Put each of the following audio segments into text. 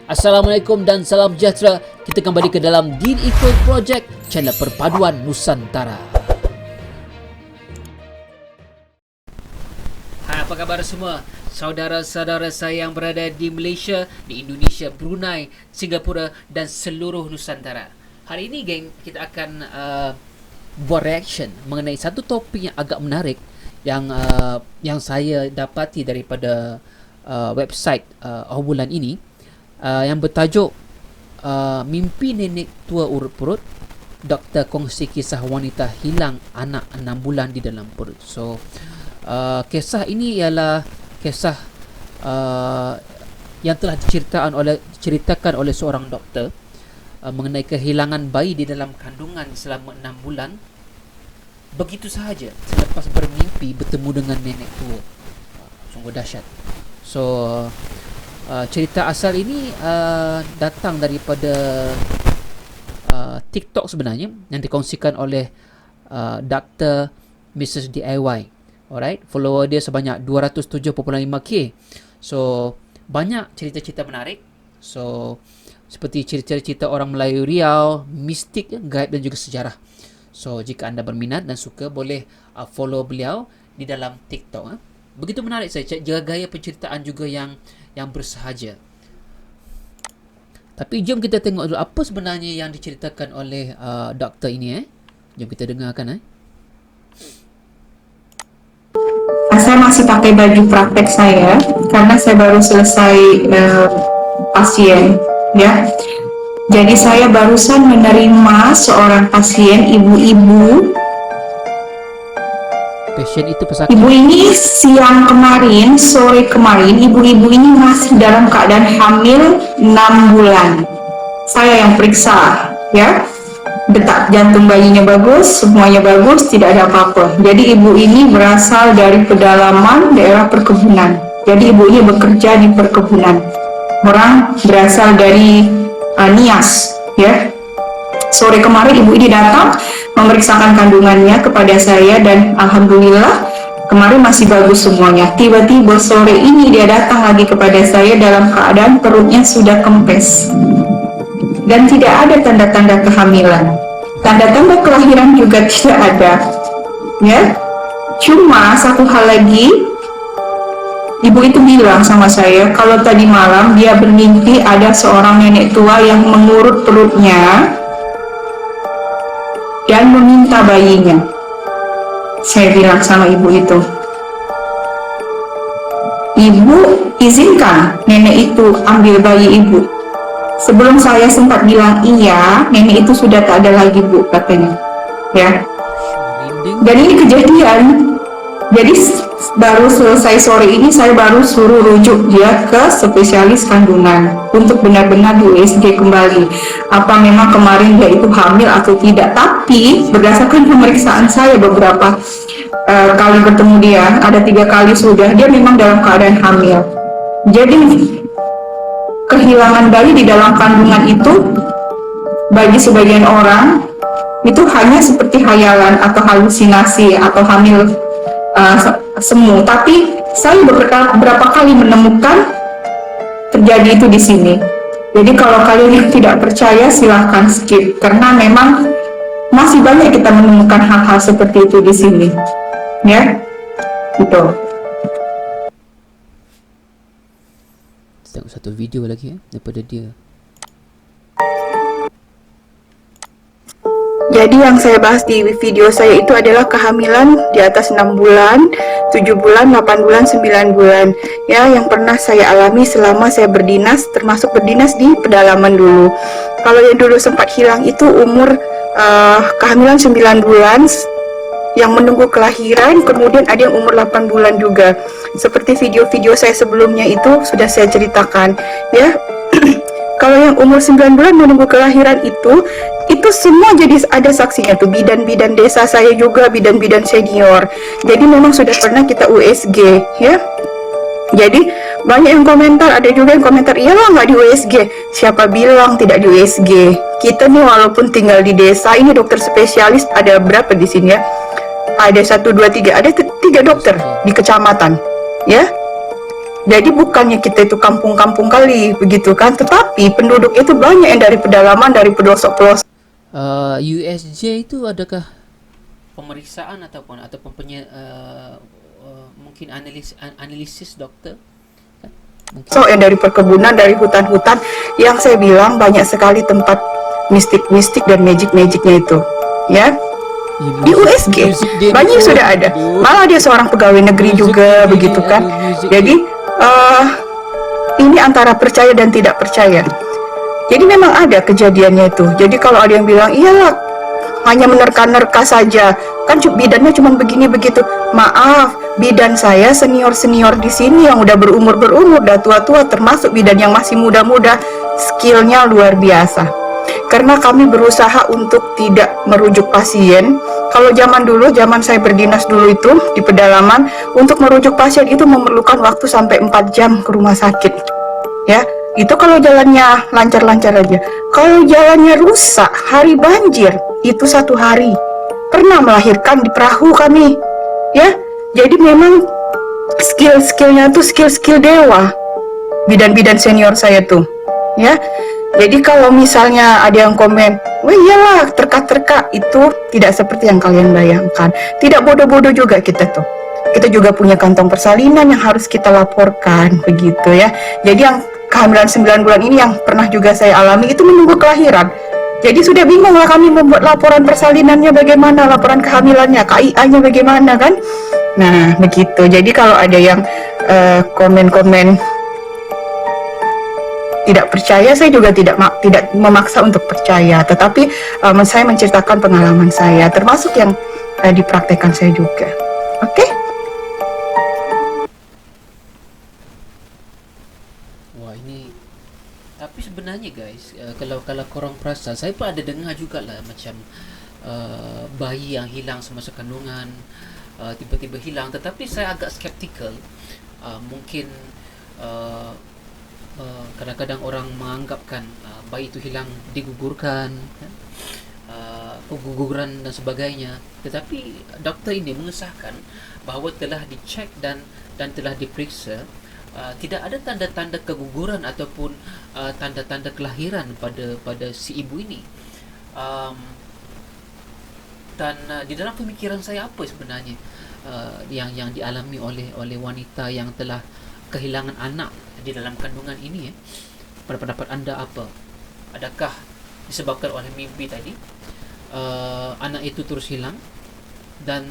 Assalamualaikum dan salam sejahtera. Kita kembali ke dalam Dean Equal Project, channel perpaduan Nusantara. Hai, apa khabar semua? Saudara-saudara saya yang berada di Malaysia, di Indonesia, Brunei, Singapura dan seluruh Nusantara. Hari ini geng, kita akan buat reaction mengenai satu topik yang agak menarik yang saya dapati daripada website bulan ini, yang bertajuk Mimpi Nenek Tua Urut Perut, Doktor kongsi kisah wanita hilang anak 6 bulan di dalam perut. So kisah ini ialah kisah yang telah diceritakan oleh seorang doktor mengenai kehilangan bayi di dalam kandungan selama 6 bulan begitu sahaja selepas bermimpi bertemu dengan nenek tua. Sungguh dahsyat. So cerita asal ini datang daripada TikTok sebenarnya, yang dikongsikan oleh Dr. Mrs. DIY. Alright, follower dia sebanyak 207.5k. So banyak cerita-cerita menarik. So seperti cerita-cerita orang Melayu Riau, mistik, gaib dan juga sejarah. So jika anda berminat dan suka, boleh follow beliau di dalam TikTok. Begitu menarik saya gaya penceritaan juga yang bersahaja. Tapi jom kita tengok dulu apa sebenarnya yang diceritakan oleh doktor ini. Jom kita dengarkan. Saya masih pakai baju praktek saya karena saya baru selesai pasien, ya. Jadi saya barusan menerima seorang pasien, ibu-ibu. Pasien itu pesakit. Ibu ini siang kemarin, sore kemarin, ibu-ibu ini masih dalam keadaan hamil 6 bulan. Saya yang periksa, ya. Detak jantung bayinya bagus, semuanya bagus, tidak ada apa-apa. Jadi ibu ini berasal dari pedalaman daerah perkebunan. Jadi ibu ini bekerja di perkebunan. Orang berasal dari Nias, ya. Sore kemarin ibu ini datang memeriksakan kandungannya kepada saya dan alhamdulillah kemarin masih bagus semuanya. Tiba-tiba sore ini dia datang lagi kepada saya dalam keadaan perutnya sudah kempes dan tidak ada tanda-tanda kehamilan. Tanda-tanda kelahiran juga tidak ada, ya. Cuma satu hal lagi, ibu itu bilang sama saya kalau tadi malam dia bermimpi ada seorang nenek tua yang mengurut perutnya dan meminta bayinya. Saya bilang sama ibu itu, ibu izinkan nenek itu ambil bayi ibu. Sebelum saya sempat bilang iya, nenek itu sudah tak ada lagi, bu, katanya, ya. Dan ini kejadian. Jadi baru selesai sore ini saya baru suruh rujuk dia ke spesialis kandungan untuk benar-benar di USG kembali. Apa memang kemarin dia itu hamil atau tidak? Tapi berdasarkan pemeriksaan saya beberapa kali bertemu dia, ada 3 kali sudah, dia memang dalam keadaan hamil. Jadi kehilangan bayi di dalam kandungan itu bagi sebagian orang itu hanya seperti khayalan atau halusinasi atau hamil semu. Tapi saya beberapa kali menemukan terjadi itu di sini. Jadi kalau kalian tidak percaya silahkan skip, karena memang masih banyak kita menemukan hal-hal seperti itu di sini, ya. Gitu. Tengok satu video lagi daripada dia. Jadi yang saya bahas di video saya itu adalah kehamilan di atas 6 bulan, 7 bulan, 8 bulan, 9 bulan. Ya, yang pernah saya alami selama saya berdinas, termasuk berdinas di pedalaman dulu. Kalau yang dulu sempat hilang itu umur kehamilan 9 bulan yang menunggu kelahiran, kemudian ada yang umur 8 bulan juga. Seperti video-video saya sebelumnya itu sudah saya ceritakan, ya. Kalau yang umur 9 bulan menunggu kelahiran itu semua jadi ada saksinya tuh, bidan-bidan desa saya juga, bidan-bidan senior. Jadi memang sudah pernah kita USG, ya. Jadi banyak yang komentar, ada juga yang komentar, iyalah nggak di USG. Siapa bilang tidak di USG? Kita nih walaupun tinggal di desa, ini dokter spesialis ada berapa di sini, ya? Ada 1, 2, 3, ada 3 dokter di kecamatan, ya. Jadi bukannya kita itu kampung-kampung kali begitu kan, tetapi Tapi penduduk itu banyak yang dari pedalaman, dari pelosok-pelosok. USJ itu adakah pemeriksaan ataupun mungkin analisis dokter? Kan? Mungkin. So, yang dari perkebunan, dari hutan-hutan, yang saya bilang banyak sekali tempat mistik-mistik dan magic-magicnya itu, ya. Di USG banyak sudah ada. Malah dia seorang pegawai negeri juga, begitu kan. Jadi ini antara percaya dan tidak percaya. Jadi memang ada kejadiannya itu. Jadi kalau ada yang bilang, iyalah hanya menerka-nerka saja, kan bidannya cuma begini begitu. Maaf, bidan saya senior-senior di sini yang udah berumur, udah tua-tua, termasuk bidan yang masih muda-muda, skillnya luar biasa. Karena kami berusaha untuk tidak merujuk pasien. Kalau zaman saya berdinas dulu itu di pedalaman, untuk merujuk pasien itu memerlukan waktu sampai 4 jam ke rumah sakit. Ya, itu kalau jalannya lancar-lancar aja. Kalau jalannya rusak, hari banjir, itu 1 hari. Pernah melahirkan di perahu kami. Ya, jadi memang skill-skillnya tuh skill-skill dewa. Bidan-bidan senior saya tuh. Ya, jadi kalau misalnya ada yang komen, wah iyalah terka-terka, itu tidak seperti yang kalian bayangkan. Tidak bodoh-bodoh juga kita tuh. Kita juga punya kantong persalinan yang harus kita laporkan, begitu ya. Jadi yang kehamilan 9 bulan ini yang pernah juga saya alami itu menunggu kelahiran. Jadi sudah bingung lah kami membuat laporan persalinannya bagaimana, laporan kehamilannya, KIA-nya bagaimana kan. Nah begitu, jadi kalau ada yang komen-komen tidak percaya, saya juga tidak memaksa untuk percaya, tetapi saya menceritakan pengalaman saya, termasuk yang dipraktekkan saya juga. Oke? Wah ini, tapi sebenarnya guys, kalau korang perasan, saya pun ada dengar juga lah macam bayi yang hilang semasa kandungan, tiba-tiba hilang. Tetapi saya agak skeptikal. Mungkin kadang-kadang orang menganggapkan bayi itu hilang digugurkan, keguguran dan sebagainya. Tetapi doktor ini mengesahkan bahawa telah dicek dan telah diperiksa, tidak ada tanda-tanda keguguran ataupun tanda-tanda kelahiran pada si ibu ini. Dan di dalam pemikiran saya, apa sebenarnya yang dialami oleh wanita yang telah kehilangan anak di dalam kandungan ini, ya? Pada pendapat anda apa? Adakah disebabkan oleh mimpi tadi, anak itu terus hilang, dan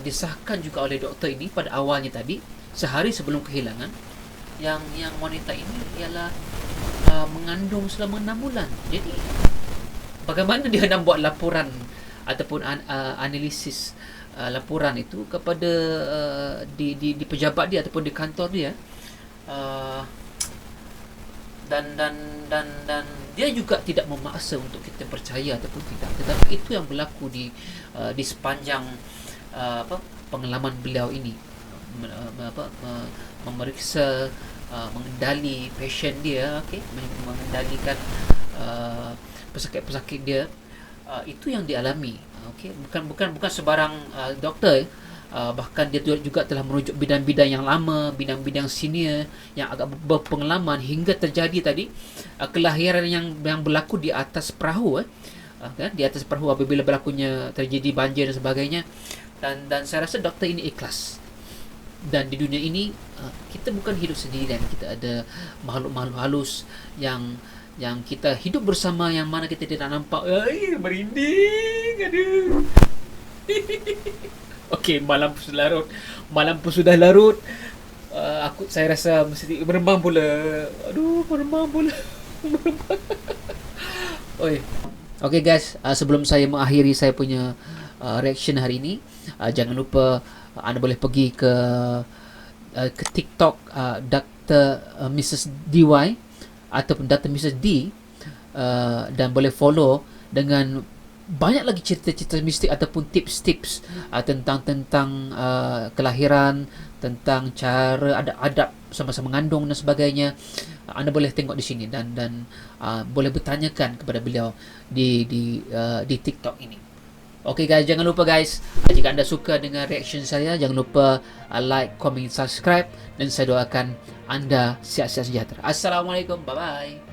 disahkan juga oleh doktor ini pada awalnya tadi, sehari sebelum kehilangan, yang wanita ini ialah mengandung selama 6 bulan. Jadi bagaimana dia nak buat laporan ataupun analisis laporan itu kepada di pejabat dia ataupun di kantor dia, dan dia juga tidak memaksa untuk kita percaya ataupun tidak, tetapi itu yang berlaku di sepanjang pengalaman beliau ini, memeriksa, mengendali pasien dia, mengendalikan pesakit-pesakit dia. Itu yang dialami, bukan sebarang doktor, bahkan dia juga telah merujuk bidan-bidan yang lama, bidan-bidan senior yang agak berpengalaman, hingga terjadi tadi kelahiran yang berlaku di atas perahu, kan, di atas perahu apabila berlakunya terjadi banjir dan sebagainya. Dan saya rasa doktor ini ikhlas. Dan di dunia ini kita bukan hidup sendirian, kita ada makhluk-makhluk halus yang kita hidup bersama, yang mana kita tidak nampak. Merinding, aduh. Okey, malam pun sudah larut. Saya rasa mesti merembang pula. Aduh, merembang pula. Oi. Okey guys, sebelum saya mengakhiri saya punya reaction hari ini, jangan lupa anda boleh pergi ke TikTok Dr. Mrs. DY ataupun Dr. Mrs. D, dan boleh follow dengan banyak lagi cerita-cerita mistik ataupun tips-tips tentang kelahiran, tentang cara adab semasa mengandung dan sebagainya. Anda boleh tengok di sini dan boleh bertanyakan kepada beliau di TikTok ini. Okay guys, jangan lupa guys, jika anda suka dengan reaction saya, jangan lupa like, comment, subscribe, dan saya doakan anda sihat-sihat sejahtera. Assalamualaikum, bye bye.